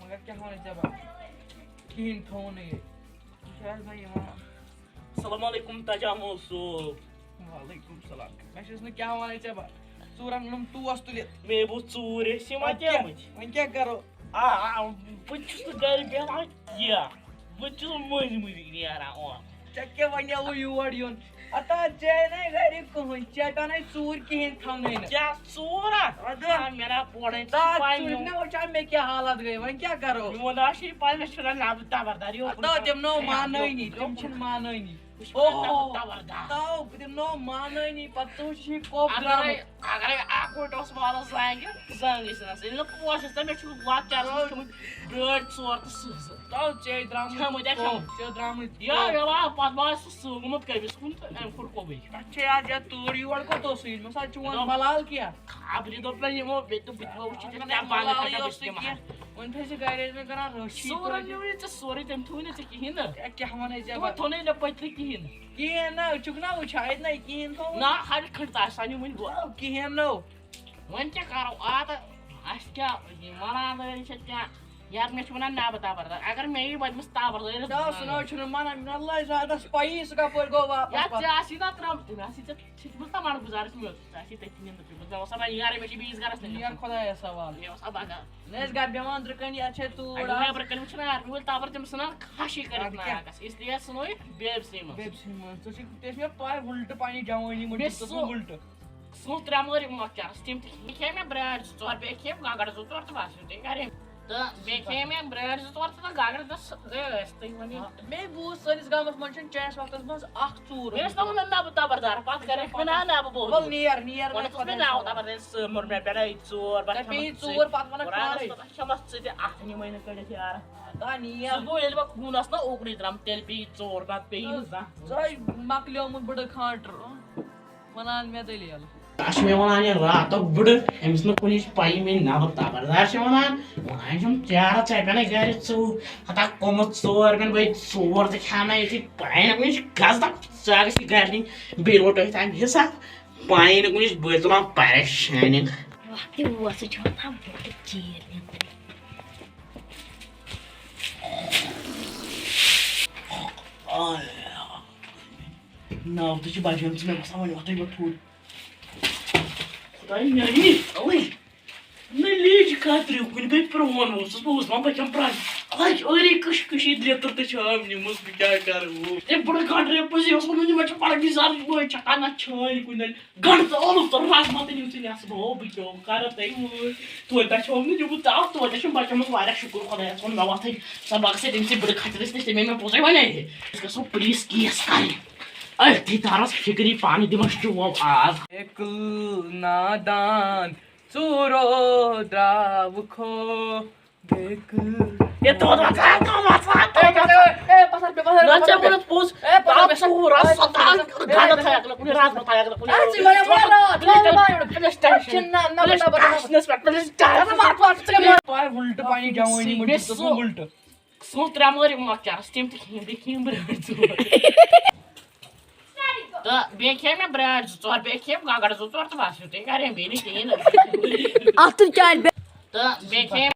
مگر کیٛاہ وَنہٕ ژےٚ بہٕ کِہیٖنۍ تھوٚو نہٕ ییٚتہِ یہِ چھُ حظ بہٕ یِوان السلام علیکم تجامل صوب وعلیکُم سلام مےٚ چھُس نہٕ کیٛاہ وَنٕے ژےٚ بہٕ ژوٗرَن اوٚنُم ٹوس تُلِتھ مےٚ بوٗز ژوٗر ٲسۍ یِوان دِمٕتۍ وۄنۍ کیٛاہ کَرو بہٕ چھُس نہٕ گرِ بیٚہوان کیٚنٛہہ بہٕ چھُس مٔنٛزۍ مٔنٛزۍ نیران اورٕ ژےٚ کیٛاہ وَنیوُ یور یُن اَتا ژےٚ نے گرِ کٕہٕنۍ ژےٚ پیٚو نَے ژوٗر کِہیٖنۍ تھاونٕے نہٕ کیٛاہ ژوٗر مےٚ نا پورن مےٚ وٕچھان مےٚ کیٛاہ حالت گٔے وۄنۍ کیٛاہ کَرو میون آ چھُے پاے مےٚ چھُنہ نبہٕ تبردار تِم نو مانٲنی تِم چھِنہٕ مانٲنی تِم نو مانٲنی پَتہٕ ژٕ وٕچھ یہِ کوٚپ اگرے اکھ وٕٹ اوس والس زنٛگہِ زنٛگ ٲسۍ نس ییٚلہِ نہٕ پوش ٲسۍ مےٚ چھُ لۄکچارس کھیوٚمُت ڈٲڑۍ ژور تہٕ سٕہہ ژےٚ درٛامٕتۍ پتہٕ باسہِ سُہ گوٚمُت کٔمِس کُن تہٕ أمۍ کوٚر کوٚبٕے اَتھ چھے آز یَتھ تۭر یور کوٚت اوسُے مےٚ سا چون ملال کیٛاہ خبرِ دوٚپ مےٚ یِمو بیٚیہِ تہٕ بہٕ وٕچھِ وۄنۍ تھٲیزِ گرِ ٲسۍ مےٚ کران رٔچھی ژوٗرن نیوٗ ژےٚ سورُے تٔمۍ تھوٚو نہٕ ژےٚ کِہیٖنۍ نہٕ کیٛاہ وَنَے ژےٚ تِمو تھوٚو نہٕ مےٚ پٔتلہِ کِہیٖنۍ نہٕ کِہیٖنۍ نہٕ چھُکھ نا وٕچھان اَتہِ نَے کِہیٖنۍ تھوٚو نہ ہَر کھنٛڈ تہٕ آسہِ وۄنۍ گوٚو کِہیٖنۍ نو وۄنۍ کیٛاہ کَرو تہٕ اَسہِ کیٛاہ وَنان چھِ کیٛاہ یَتھ مےٚ چھِ وَنان نَبہٕ تبردار اگر مےٚ یی وۄنۍ تبردٲرِس سُہ نہ چھُنہٕ مَنان مےٚ لَجہِ زیادَس پَیی سُہ کَپٲرۍ گوٚو واپَس ژےٚ آسی نا ترٛٲمٕژ مےٚ آسی ژےٚ چھُکھ تَماڑ گُزارَس مےٚ ژےٚ آسی تٔتھی نیٚنٛدٕر پیوٚمُت مےٚ اوسا وۄنۍ یارٕ مےٚ چھِ بیٚیِس گَرَس نیٚر خۄدایَس سوال مےٚ اوسا پگاہ نہ ٲسۍ گَرِ بیٚہوان أنٛدرٕ کَنۍ یَتھ چھے توٗر نیٚبرٕ کَنۍ وٕچھُن آرمی وٲلۍ تَبر تِم ژھٕنان کھَشٕے کٔرِتھ ناکَس اِسلیے ژھٕنو یہِ بیبسٕے منٛز بیبسٕے منٛز ژٕ چھُکھ ژےٚ چھِ مےٚ پاے وٕلٹہٕ پنٛنہِ جوٲنی منٛز وٕلٹہٕ سُہ ترٛےٚ مٲرۍ مۄکچارَس تِم تہِ کھے مےٚ برٛاڈ 2 ژور بیٚیہِ کھے گگر 2 ژور تہٕ بَس یُتُے گرے تہٕ بیٚیہِ کھے مےٚ برٛاڈ 2 ژور تہٕ گگر گٔے ٲسۍ تُہۍ ؤنِو مےٚ بوٗز سٲنِس گامَس منٛز چھُنہٕ چٲنِس وقتَس منٛز اکھ ژوٗر مےٚ ٲسۍ نہٕ وَنان نَبہٕ تبردار پَتہٕ کَرٮ۪کھ مےٚ نا نَبہٕ وَل بوٚل نیر مےٚ ناو تبردار سُہ موٚر مےٚ پٮ۪ٹھَے ژور ژوٗر پَتہٕ وَنکھ کھٮ۪مَس ژٕ تہِ اَتھٕ نِمَے نہٕ کٔڑِتھ یارٕ نیر سُہ گوٚو ییٚلہِ بہٕ خوٗنَس نا اوکُنُے درٛام تیٚلہِ پیٚیہِ ژور نَتہٕ پیٚیہِ نہٕ زانٛہہ ژٕ مۄکلیومُت بٕڈٕ کھانٛٹر وَنان مےٚ دٔلیٖل تَتھ چھِ مےٚ وَنان یہِ راتُک بٕڈٕ أمِس نہٕ کُنِچ پَیی مےٚ نَبہٕ تبردار چھِ وَنان وۄنۍ چھُم چارٕ ژےٚ پٮ۪نَے گرِ ژوٗر ہتا گوٚمُت ژور پٮ۪ن بٔے ژور تہِ کھٮ۪نَے یُتھُے پاے نہٕ کُنِچ گژھِ ژٕ اگرَے یہِ گرِ نِنۍ بیٚیہِ روٚٹ أتھۍ اَمہِ حِساب پاے نہٕ کُنِچ بٔلۍ تُلان پریشٲنی ناو تہِ چھِ بَجٲمژٕ مےٚ باسان وۄنۍ وۄتھَے بہٕ تھوٚد خۄداے میٛانہِ اَوَے نہ لیجہِ کَتریو کُنہِ گٔے پرٛون اوسُس بہٕ اوسُس دَپان بہٕ کھٮ۪مہٕ پرٛٮ۪تھ لَجہِ ٲری کٔشیٖر لیٚتٕر تہِ چھِ نِمٕژ بہٕ کیٛاہ کَرٕ أمۍ بٕڈٕ کَنٛڈرِ پٔزی اوس ووٚنمُت مےٚ چھِ پَنٕنۍ زَر بٲے چھَکان نہ چھٲنۍ کُنہِ گَنٛڈٕ تہٕ ٲلوٕ تہٕ رَزما تہٕ نِو ژٕ نٮ۪صٕب ہو بہٕ کیٛاہ کَرٕ تۄہہِ وٲے توتہِ چھُم نہٕ نِمُت ژاو توتہِ چھُم بَچومُت واریاہ شُکُر خۄدایَس کُن مےٚ وۄتھَے سۄ بہٕ گژھَے تٔمۍ سٕے بٕڈٕ کھَترِس نِش تٔمۍ مےٚ پوٚزَے وَنے أسۍ گژھو پُلیٖس کیس کَرٕنۍ أتھی تارَس فِکری پانہٕ دِمَس ٹوب آز نادان ژوٗرو درٛاو کھو وٕلٹہٕ پنٛنہِ جوٲنی منٛز وٕلٹہٕ سُہ 3 مٲرۍ مۄکچارَس تِم تہِ کھیٚیِم بیٚیہِ کھیٚیِم برٛاڈ 2 تہٕ بیٚیہِ کھے مےٚ برٛاڈ 2 ژور بیٚیہِ کھیٚیِم گگر 2 ژور تہٕ بَس یُتُے گرے بیٚیہِ نہٕ کِہیٖنۍ تہٕ بیٚیہِ کھے